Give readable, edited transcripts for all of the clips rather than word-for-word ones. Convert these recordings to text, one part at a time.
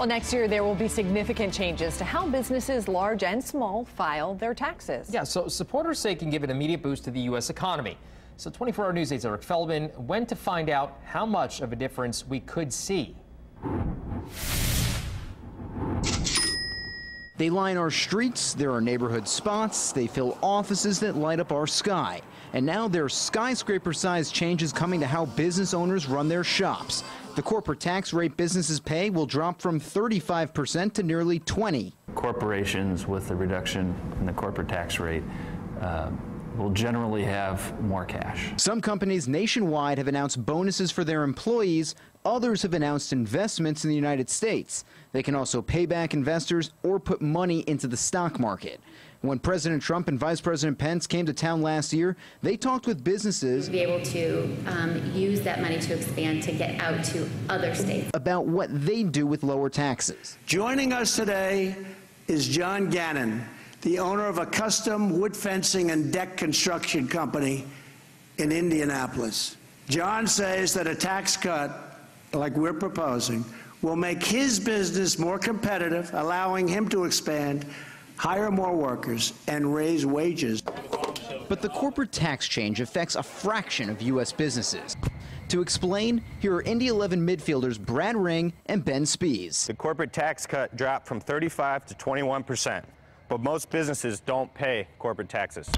Well, next year there will be significant changes to how businesses, large and small, file their taxes. Yeah, so supporters say it can give an immediate boost to the U.S. economy. So 24-hour News 8's Eric Feldman went to find out how much of a difference we could see. They line our streets, there are neighborhood spots, they fill offices that light up our sky. And now there are skyscraper-sized changes coming to how business owners run their shops. The corporate tax rate businesses pay will drop from 35% to nearly 20%. Corporations with the reduction in the corporate tax rate will generally have more cash. Some companies nationwide have announced bonuses for their employees. Others have announced investments in the United States. They can also pay back investors or put money into the stock market. When President Trump and Vice President Pence came to town last year, they talked with businesses to be able to use that money to expand to get out to other states about what they do with lower taxes. Joining us today is John Gannon, the owner of a custom wood fencing and deck construction company in Indianapolis. John says that a tax cut, like we're proposing, will make his business more competitive, allowing him to expand, hire more workers, and raise wages. But the corporate tax change affects a fraction of U.S. businesses. To explain, here are Indy 11 midfielders Brad Ring and Ben Spees. The corporate tax cut dropped from 35% to 21%, but most businesses don't pay corporate taxes.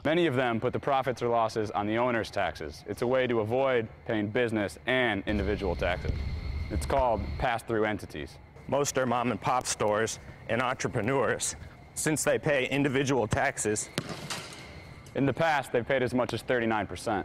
Many of them put the profits or losses on the owner's taxes. It's a way to avoid paying business and individual taxes. It's called pass-through entities. Most are mom and pop stores and entrepreneurs. Since they pay individual taxes, in the past, they've paid as much as 39%.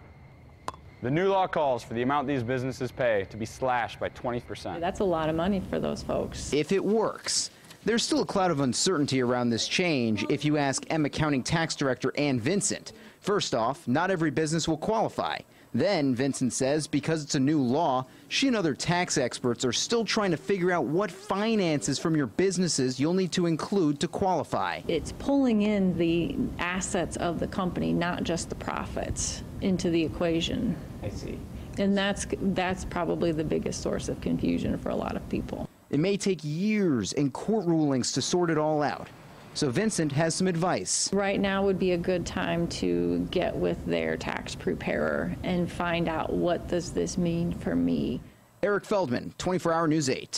The new law calls for the amount these businesses pay to be slashed by 20%. That's a lot of money for those folks. If it works. There's still a cloud of uncertainty around this change if you ask M Accounting Tax Director Ann Vincent. First off, not every business will qualify. Then, Vincent says, because it's a new law, she and other tax experts are still trying to figure out what finances from your businesses you'll need to include to qualify. It's pulling in the assets of the company, not just the profits, into the equation. I see. And that's probably the biggest source of confusion for a lot of people. It may take years and court rulings to sort it all out. So Vincent has some advice. Right now would be a good time to get with their tax preparer and find out, what does this mean for me? Eric Feldman, 24-hour News 8.